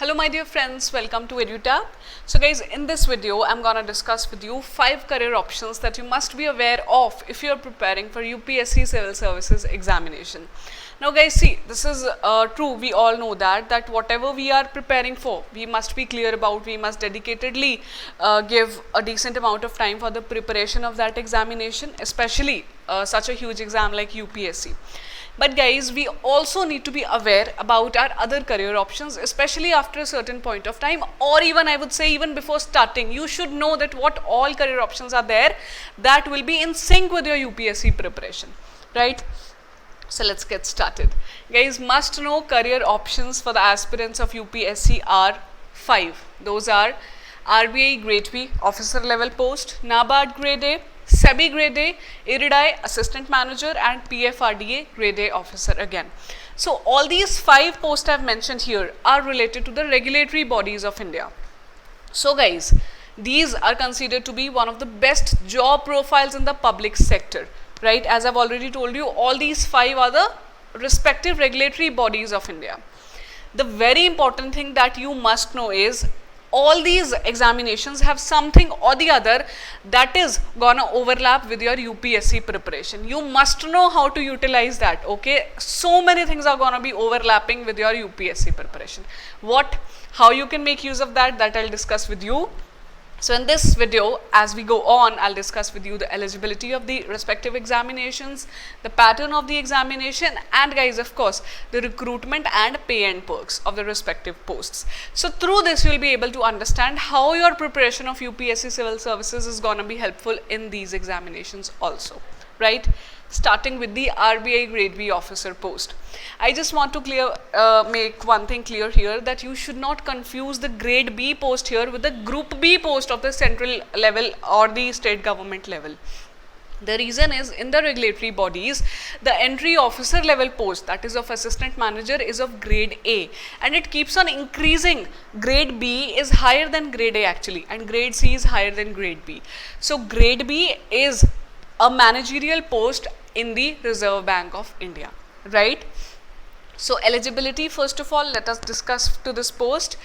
Hello my dear friends, welcome to EduTap. So guys, in this video I'm gonna discuss with you 5 career options that you must be aware of if you are preparing for UPSC Civil Services examination. Now guys, see, this is true, we all know that whatever we are preparing for, we must be clear about, we must dedicatedly give a decent amount of time for the preparation of that examination, especially such a huge exam like UPSC. But guys, we also need to be aware about our other career options, especially after a certain point of time, or even I would say even before starting. You should know that what all career options are there that will be in sync with your UPSC preparation, right? So let's get started. Guys, must know career options for the aspirants of UPSC are 5. Those are RBI Grade B officer level post, NABARD Grade A, SEBI Grade A, IRDAI Assistant Manager and PFRDA Grade A Officer again. So all these 5 posts I have mentioned here are related to the regulatory bodies of India. So guys, these are considered to be one of the best job profiles in the public sector, right? As I've already told you, all these 5 are the respective regulatory bodies of India. The very important thing that you must know is all these examinations have something or the other that is gonna overlap with your UPSC preparation. You must know how to utilize that, okay? So many things are gonna be overlapping with your UPSC preparation. How you can make use of that I'll discuss with you. So in this video, as we go on, I'll discuss with you the eligibility of the respective examinations, the pattern of the examination, and guys, of course, the recruitment and pay and perks of the respective posts. So through this, you'll be able to understand how your preparation of UPSC Civil Services is going to be helpful in these examinations also, right? Starting with the RBI Grade B officer post. I just want to make one thing clear here, that you should not confuse the Grade B post here with the Group B post of the central level or the state government level. The reason is, in the regulatory bodies, the entry officer level post, that is of assistant manager, is of Grade A and it keeps on increasing. Grade B is higher than Grade A actually, and Grade C is higher than Grade B. So Grade B is a managerial post in the Reserve Bank of India, right? So eligibility, first of all, let us discuss to this post.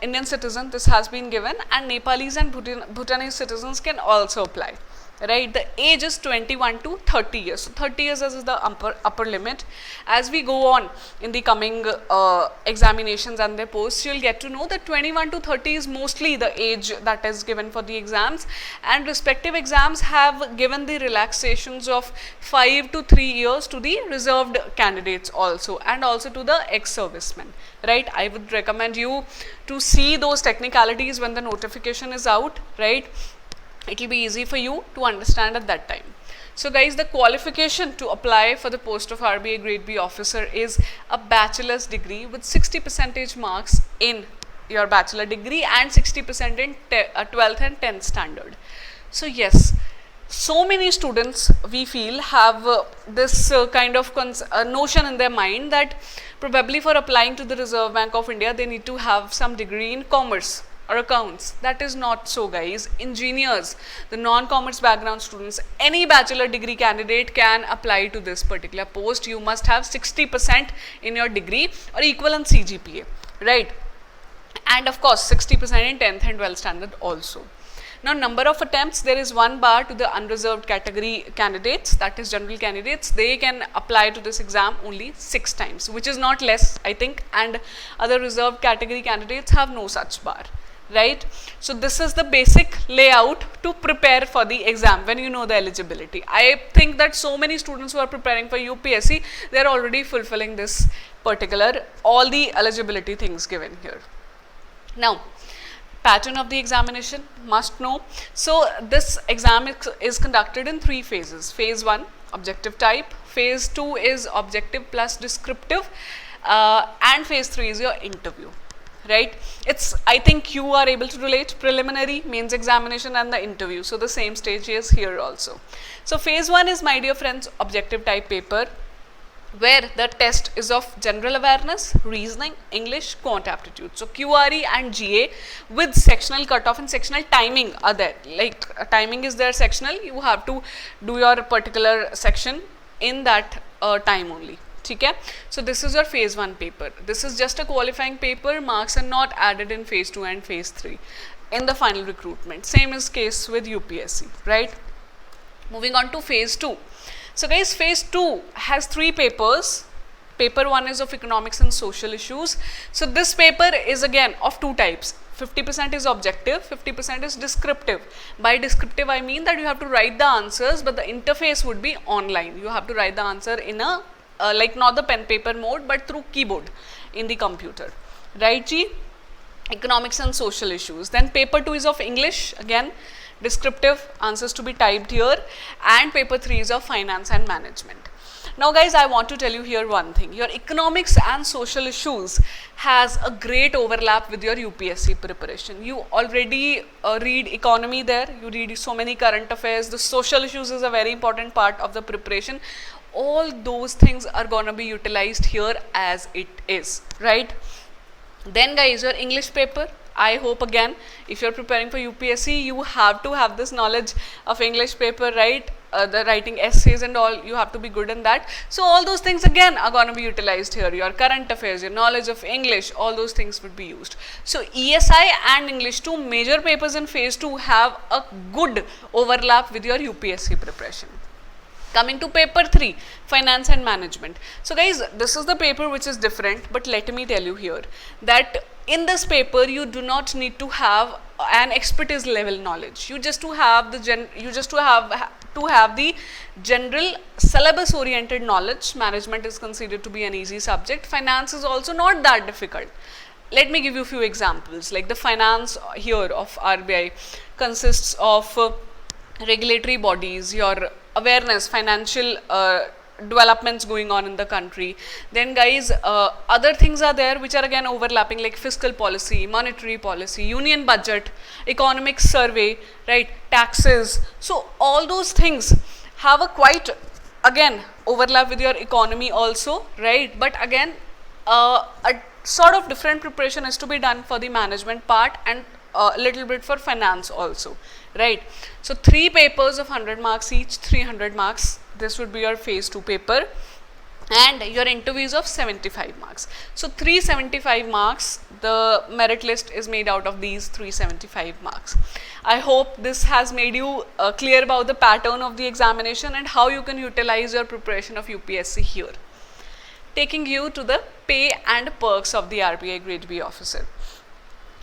Indian citizen, this has been given, and Nepalese and Bhutanese citizens can also apply, right? The age is 21 to 30 years. So 30 years is the upper limit. As we go on in the coming examinations and their posts, you'll get to know that 21 to 30 is mostly the age that is given for the exams, and respective exams have given the relaxations of 5 to 3 years to the reserved candidates also, and also to the ex-servicemen, right? I would recommend you to see those technicalities when the notification is out, right? It will be easy for you to understand at that time. So guys, the qualification to apply for the post of RBI Grade B officer is a bachelor's degree with 60% marks in your bachelor degree and 60% in 12th and 10th standard. So yes, so many students, we feel, have this kind of notion in their mind that probably for applying to the Reserve Bank of India, they need to have some degree in commerce or accounts. That is not so, guys. Engineers, the non-commerce background students, any bachelor degree candidate can apply to this particular post. You must have 60% in your degree or equivalent CGPA, right? And of course 60% in 10th and 12th standard also. Now, number of attempts, there is 1 bar to the unreserved category candidates, that is general candidates. They can apply to this exam only 6 times, which is not less, I think, and other reserved category candidates have no such bar, right? So this is the basic layout to prepare for the exam when you know the eligibility. I think that so many students who are preparing for UPSC, they are already fulfilling this particular, all the eligibility things given here. Now, pattern of the examination, must know. So this exam is conducted in 3 phases. Phase 1, objective type. Phase 2 is objective plus descriptive, and phase 3 is your interview, right? I think you are able to relate preliminary, mains examination and the interview. So the same stage is here also. So phase 1 is, my dear friends, objective type paper, where the test is of general awareness, reasoning, English, quant aptitude. So QRE and GA with sectional cutoff and sectional timing are there. Like timing is there sectional, you have to do your particular section in that time only. ठीक है. So this is your phase 1 paper. This is just a qualifying paper. Marks are not added in phase 2 and phase 3 in the final recruitment. Same is case with UPSC, right? Moving on to phase 2. So guys, phase 2 has 3 papers. Paper 1 is of economics and social issues. So this paper is again of 2 types. 50% is objective, 50% is descriptive. By descriptive I mean that you have to write the answers, but the interface would be online. You have to write the answer in a like not the pen paper mode, but through keyboard in the computer, right ji? Economics and social issues. Then paper 2 is of English, again descriptive, answers to be typed here, and paper 3 is of finance and management. Now guys, I want to tell you here one thing. Your economics and social issues has a great overlap with your UPSC preparation. You already read economy there, you read so many current affairs. The social issues is a very important part of the preparation. All those things are gonna be utilized here as it is, right? Then guys, your English paper, I hope again, if you're preparing for UPSC, you have to have this knowledge of English paper, right? The writing essays and all, you have to be good in that. So all those things again are going to be utilized here. Your current affairs, your knowledge of English, all those things would be used. So ESI and English, 2 major papers in phase 2, have a good overlap with your UPSC preparation. Coming to paper 3, finance and management. So guys, this is the paper which is different, but let me tell you here that in this paper you do not need to have an expertise level knowledge. You just to have the general syllabus oriented knowledge. Management is considered to be an easy subject. Finance is also not that difficult. Let me give you a few examples. Like the finance here of RBI consists of regulatory bodies, your awareness, financial developments going on in the country. Then guys, other things are there which are again overlapping, like fiscal policy, monetary policy, union budget, economic survey, right, taxes. So all those things have a quite again overlap with your economy also, right? But again a sort of different preparation is to be done for the management part and a little bit for finance also, right? So 3 papers of 100 marks each, 300 marks. This would be your phase 2 paper, and your interviews of 75 marks. So 375 marks, the merit list is made out of these 375 marks. I hope this has made you clear about the pattern of the examination and how you can utilize your preparation of UPSC here. Taking you to the pay and perks of the RBI Grade B officer.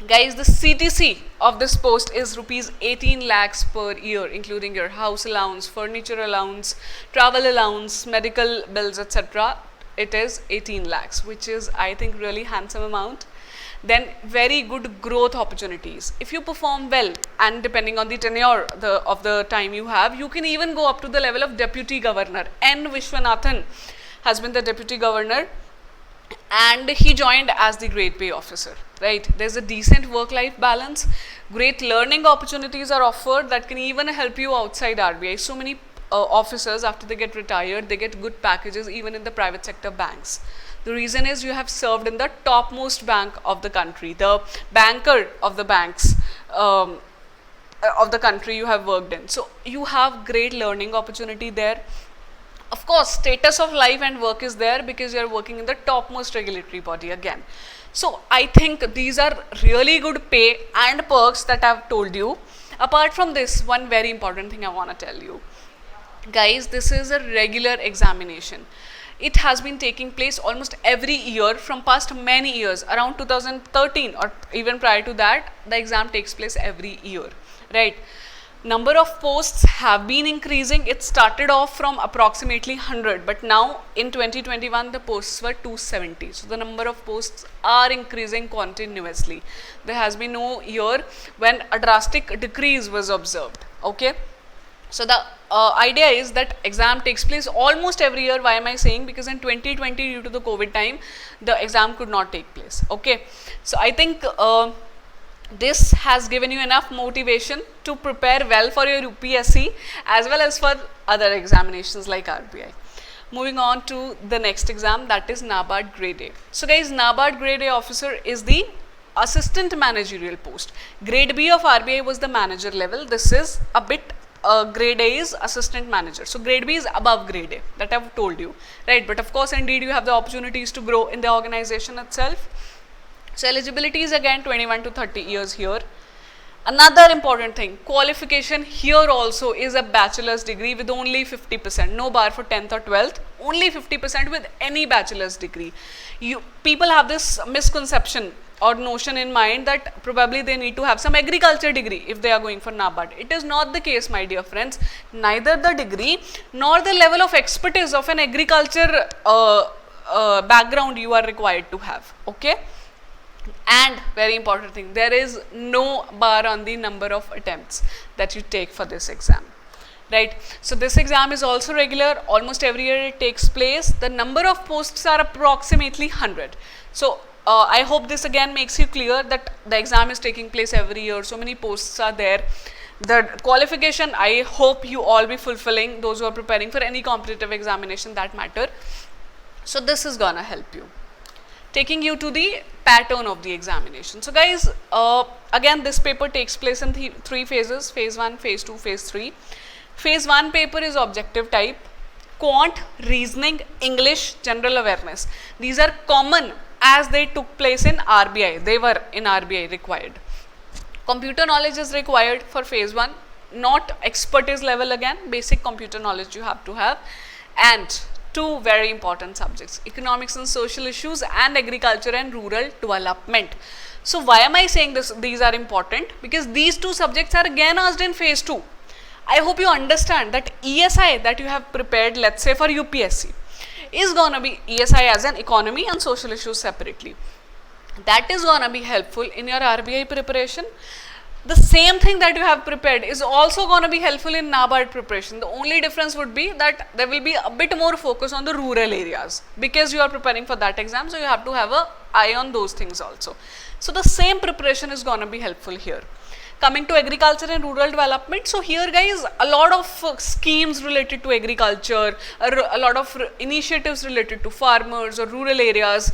Guys, the CTC of this post is rupees 18 lakhs per year, including your house allowance, furniture allowance, travel allowance, medical bills, etc. It is 18 lakhs, which is, I think, really handsome amount. Then very good growth opportunities. If you perform well, and depending on the tenure of the time you have, you can even go up to the level of deputy governor. N. Vishwanathan has been the deputy governor, and he joined as the grade pay officer, right? There's a decent work-life balance, great learning opportunities are offered that can even help you outside RBI. So many officers, after they get retired, they get good packages even in the private sector banks. The reason is you have served in the topmost bank of the country, the banker of the banks of the country you have worked in. So you have great learning opportunity there. Of course, status of life and work is there because you are working in the topmost regulatory body again. So I think these are really good pay and perks that I have told you. Apart from this, one very important thing I want to tell you. Guys, this is a regular examination. It has been taking place almost every year from past many years. Around 2013 or even prior to that, the exam takes place every year, right? Number of posts have been increasing. It started off from approximately 100, but now in 2021 the posts were 270. So the number of posts are increasing continuously. There has been no year when a drastic decrease was observed. Okay. So the idea is that exam takes place almost every year. Why am I saying? Because in 2020, due to the COVID time, the exam could not take place. Okay. So I think this has given you enough motivation to prepare well for your UPSC as well as for other examinations like RBI. Moving on to the next exam, that is NABARD Grade A. So guys, NABARD Grade A officer is the assistant managerial post. Grade B of RBI was the manager level. This is a bit grade A is assistant manager. So grade B is above grade A, that I've told you, right? But of course, indeed, you have the opportunities to grow in the organization itself. So eligibility is again 21 to 30 years here. Another important thing, qualification here also is a bachelor's degree with only 50%, no bar for 10th or 12th, only 50% with any bachelor's degree. People have this misconception or notion in mind that probably they need to have some agriculture degree if they are going for NABARD. It is not the case, my dear friends. Neither the degree nor the level of expertise of an agriculture background you are required to have, okay? And very important thing, there is no bar on the number of attempts that you take for this exam, right? So this exam is also regular, almost every year it takes place. The number of posts are approximately 100. So I hope this again makes you clear that the exam is taking place every year, so many posts are there. The qualification, I hope you all be fulfilling, those who are preparing for any competitive examination that matter. So this is gonna help you. Taking you to the pattern of the examination. So guys, again this paper takes place in three phases, phase 1, phase 2, phase 3. Phase 1 paper is objective type, quant, reasoning, English, general awareness. These are common as they took place in RBI, they were in RBI required. Computer knowledge is required for phase 1, not expertise level again, basic computer knowledge you have to have. And two very important subjects, economics and social issues and agriculture and rural development. So why am I saying this? These are important because these two subjects are again asked in phase 2. I hope you understand that ESI that you have prepared, let's say for UPSC, is gonna be ESI as an economy and social issues separately. That is gonna be helpful in your RBI preparation. The same thing that you have prepared is also going to be helpful in NABARD preparation. The only difference would be that there will be a bit more focus on the rural areas because you are preparing for that exam, so you have to have an eye on those things also. So the same preparation is going to be helpful here. Coming to agriculture and rural development, so here guys, a lot of schemes related to agriculture, a lot of initiatives related to farmers or rural areas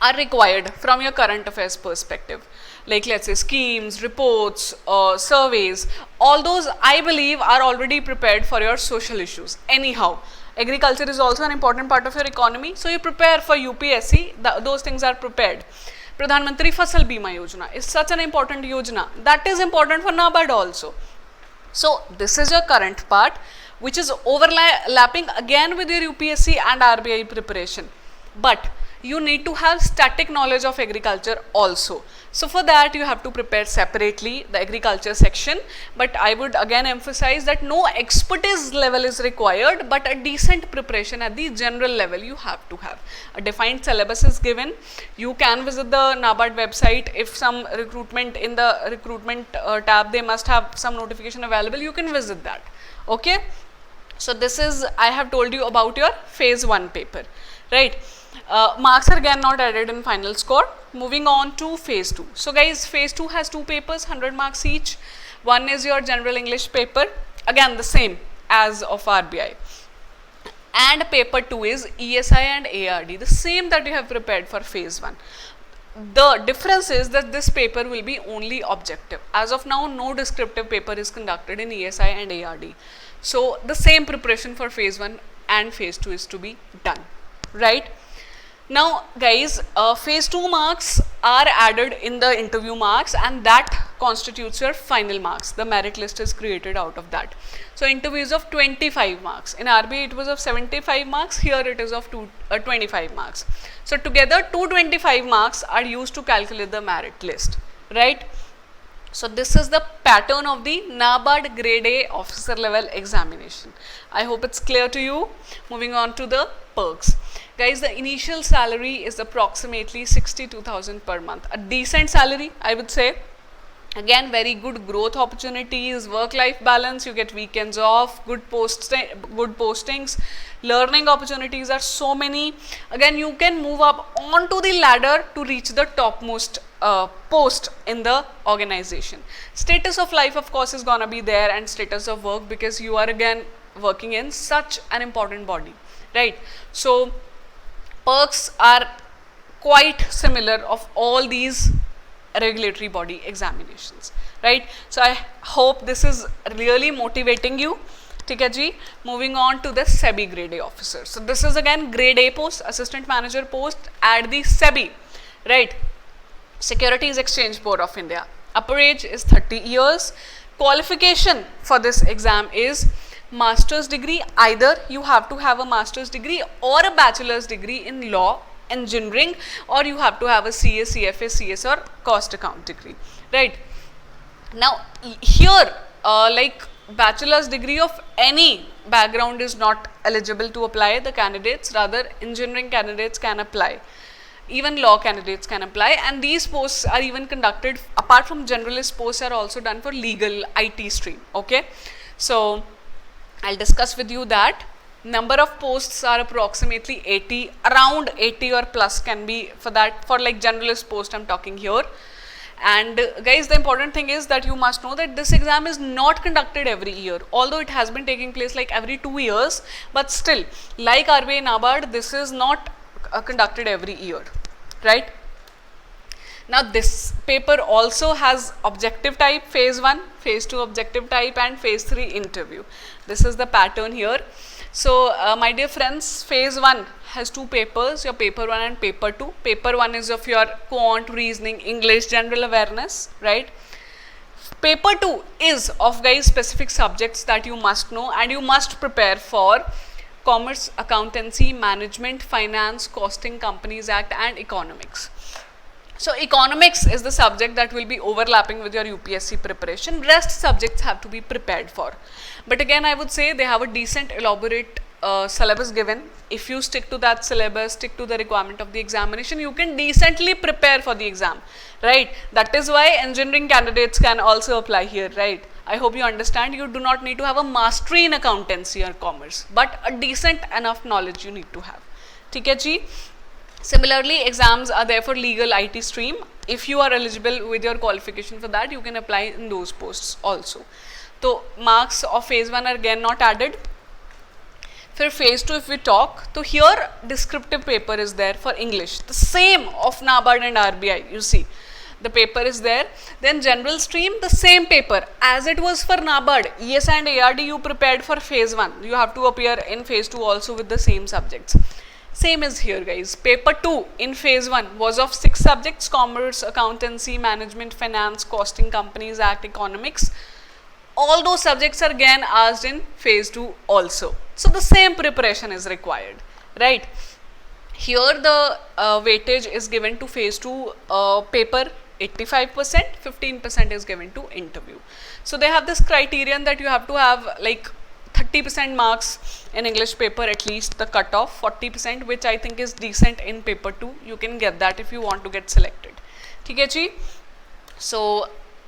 are required from your current affairs perspective. Like let's say schemes, reports, surveys, all those I believe are already prepared for your social issues. Anyhow, agriculture is also an important part of your economy, so you prepare for UPSC, those things are prepared. Pradhan Mantri Fasal Bima Yojana is such an important yojana, that is important for NABARD also. So this is your current part, which is overlapping again with your UPSC and RBI preparation. But you need to have static knowledge of agriculture also. So for that you have to prepare separately the agriculture section, but I would again emphasize that no expertise level is required, but a decent preparation at the general level you have to have. A defined syllabus is given. You can visit the NABARD website. If some recruitment in the recruitment tab they must have some notification available, you can visit that, okay? So this is, I have told you about your phase 1 paper, right? Marks are again not added in final score. Moving on to phase 2. So guys, phase 2 has 2 papers, 100 marks each. One is your general English paper, again the same as of RBI. And paper 2 is ESI and ARD, the same that you have prepared for phase 1. The difference is that this paper will be only objective. As of now, no descriptive paper is conducted in ESI and ARD. So the same preparation for phase 1 and phase 2 is to be done, right? Now guys, phase 2 marks are added in the interview marks, and that constitutes your final marks. The merit list is created out of that. So interview is of 25 marks. In RBI it was of 75 marks, here it is of 25 marks. So together 225 marks are used to calculate the merit list, right? So this is the pattern of the NABARD grade A officer level examination. I hope it's clear to you. Moving on to the perks. Guys, the initial salary is approximately 62,000 per month. A decent salary, I would say. Again, very good growth opportunities, work-life balance, you get weekends off, good postings, learning opportunities are so many. Again, you can move up onto the ladder to reach the topmost post in the organization. Status of life, of course, is gonna be there, and status of work, because you are again working in such an important body, right? So perks are quite similar of all these regulatory body examinations, right? So I hope this is really motivating you. ठीक है जी. Moving on to the SEBI grade A officer. So this is again grade A post, assistant manager post at the SEBI, right? Securities Exchange Board of India. Upper age is 30 years. Qualification for this exam is master's degree. Either you have to have a master's degree or a bachelor's degree in law, engineering, or you have to have a CA, CFA, CS or cost account degree, right? Now here like bachelor's degree of any background is not eligible to apply the candidates, rather engineering candidates can apply. Even law candidates can apply, and these posts are even conducted, apart from generalist posts, are also done for legal IT stream, okay? So I'll discuss with you that. Number of posts are approximately 80, around 80 or plus can be for that, for like generalist post I'm talking here. And guys, the important thing is that you must know that this exam is not conducted every year, although it has been taking place like every 2 years, but still, like RBI NABARD, this is not conducted every year, right? Now this paper also has objective type, phase 1, phase 2 objective type, and phase 3 interview. This is the pattern here. So my dear friends, phase 1 has 2 papers, your paper 1 and paper 2. Paper 1 is of your quant, reasoning, English, general awareness, right? Paper 2 is of guys specific subjects that you must know and you must prepare for: commerce, accountancy, management, finance, costing, Companies Act, and economics. So economics is the subject that will be overlapping with your UPSC preparation. Rest subjects have to be prepared for. But again, I would say they have a decent elaborate syllabus given. If you stick to that syllabus, stick to the requirement of the examination, you can decently prepare for the exam, right? That is why engineering candidates can also apply here, right? I hope you understand. You do not need to have a mastery in accountancy or commerce, but a decent enough knowledge you need to have. ठीक है जी. Similarly, exams are there for legal IT stream. If you are eligible with your qualification for that, you can apply in those posts also. So marks of phase 1 are again not added. For phase 2 if we talk, so here descriptive paper is there for English, the same of NABARD and RBI, you see. The paper is there. Then general stream, the same paper as it was for NABARD. ES and ARD you prepared for phase 1. You have to appear in phase 2 also with the same subjects. Same is here guys. Paper 2 in phase 1 was of 6 subjects: commerce, accountancy, management, finance, costing, Companies Act, economics. All those subjects are again asked in phase 2 also. So the same preparation is required, right? Here the weightage is given to phase 2 paper 85%, 15% is given to interview. So they have this criterion that you have to have like 30% marks in English paper, at least the cutoff, 40%, which I think is decent in paper 2. You can get that if you want to get selected. ठीक है जी? So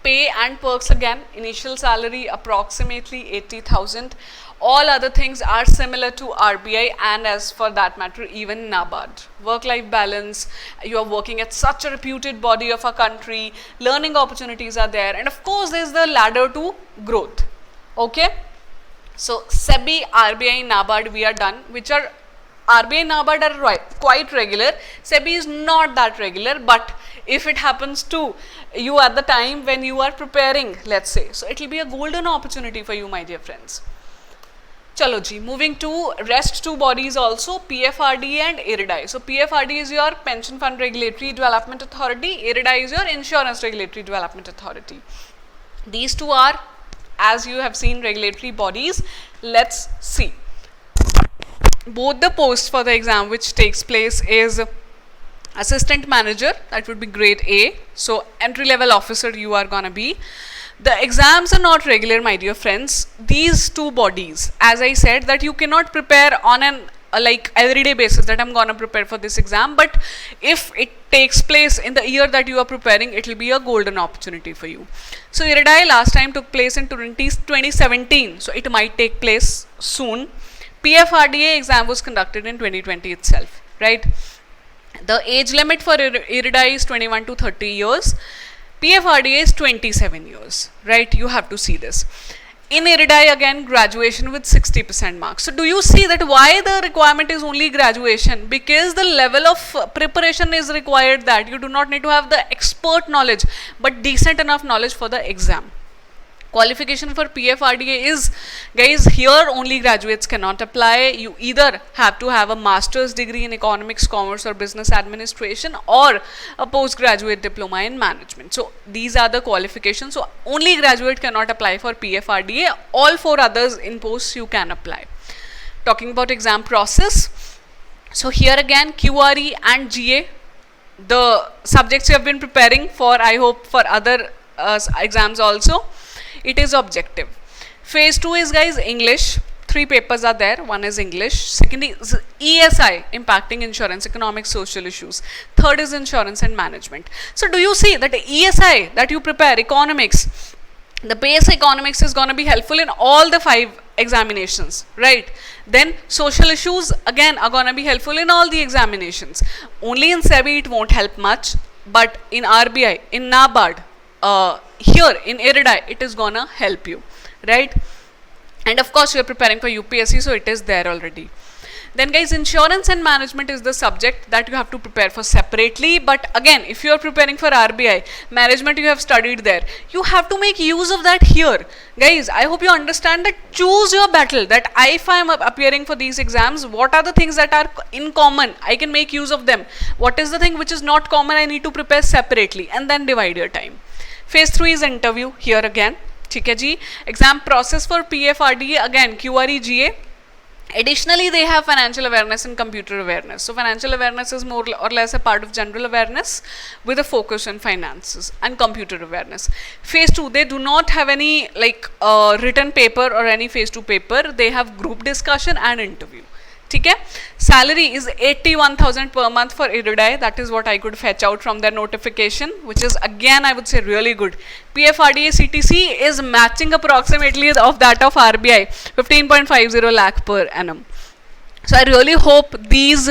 pay and perks again, initial salary approximately 80,000. All other things are similar to RBI and as for that matter even NABARD. Work-life balance, you are working at such a reputed body of our country, learning opportunities are there, and of course there is the ladder to growth. Okay? So SEBI, RBI, NABARD we are done, which are RBI and NABARD are quite regular. SEBI is not that regular, but if it happens to you at the time when you are preparing, let's say, so it will be a golden opportunity for you, my dear friends. Chalo ji, moving to rest 2 bodies also, PFRDA and IRDAI. So PFRDA is your Pension Fund Regulatory Development Authority, IRDAI is your Insurance Regulatory Development Authority. These 2 are, as you have seen, regulatory bodies. Let's see. Both the posts for the exam which takes place is assistant manager, that would be grade A. So entry level officer you are gonna be. The exams are not regular, my dear friends. These 2 bodies, as I said, that you cannot prepare on an like everyday basis that I'm gonna prepare for this exam, but if it takes place in the year that you are preparing, it will be a golden opportunity for you. So IRDAI last time took place in 2017, so it might take place soon. PFRDA exam was conducted in 2020 itself, right? The age limit for IRDAI is 21 to 30 years. PFRDA is 27 years, right? You have to see this. In IRDAI again, graduation with 60% marks. So do you see that why the requirement is only graduation? Because the level of preparation is required, that you do not need to have the expert knowledge but decent enough knowledge for the exam. Qualification for PFRDA is, guys, here only graduates cannot apply. You either have to have a master's degree in economics, commerce or business administration, or a postgraduate diploma in management. So these are the qualifications. So only graduate cannot apply for PFRDA. All 4 others in posts you can apply. Talking about exam process. So here again, QRE and GA, the subjects you have been preparing for, I hope for other exams also. It is objective. Phase 2 is, guys, English. 3 papers are there. One is English. Second is ESI, impacting insurance, economic, social issues. Third is insurance and management. So do you see that the ESI that you prepare, economics, the base economics is going to be helpful in all the 5 examinations, right? Then social issues again are going to be helpful in all the examinations. Only in SEBI it won't help much, but in RBI, in NABARD, here in IRDAI, it is gonna help you, right? And of course you are preparing for UPSC, so it is there already. Then, guys, insurance and management is the subject that you have to prepare for separately. But again, if you are preparing for RBI, management you have studied there, you have to make use of that here. Guys, I hope you understand that choose your battle, that if I am appearing for these exams, what are the things that are in common? I can make use of them. What is the thing which is not common? I need to prepare separately, and then divide your time. Phase 3 is interview here again. ठीक है जी. Exam process for PFRDA again, QRE, GA. Additionally, they have financial awareness and computer awareness. So financial awareness is more or less a part of general awareness with a focus on finances and computer awareness. Phase 2, they do not have any written paper or any phase 2 paper. They have group discussion and interview. Okay? Salary is 81,000 per month for IRDAI. That is what I could fetch out from their notification, which is again I would say really good. PFRDA CTC is matching approximately of that of RBI, 15.50 lakh per annum. So I really hope these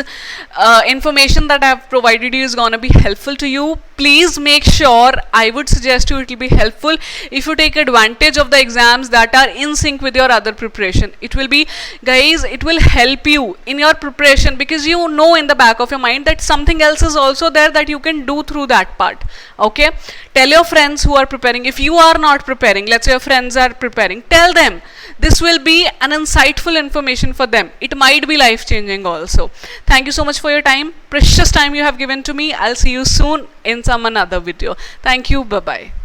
information that I have provided you is going to be helpful to you. Please make sure, I would suggest you it will be helpful if you take advantage of the exams that are in sync with your other preparation. It will be, guys, it will help you in your preparation, because you know in the back of your mind that something else is also there that you can do through that part. Okay? Tell your friends who are preparing. If you are not preparing, let's say your friends are preparing, tell them. This will be an insightful information for them. It might be life-changing also. Thank you so much for your time. Precious time you have given to me. I'll see you soon in some another video. Thank you. Bye-bye.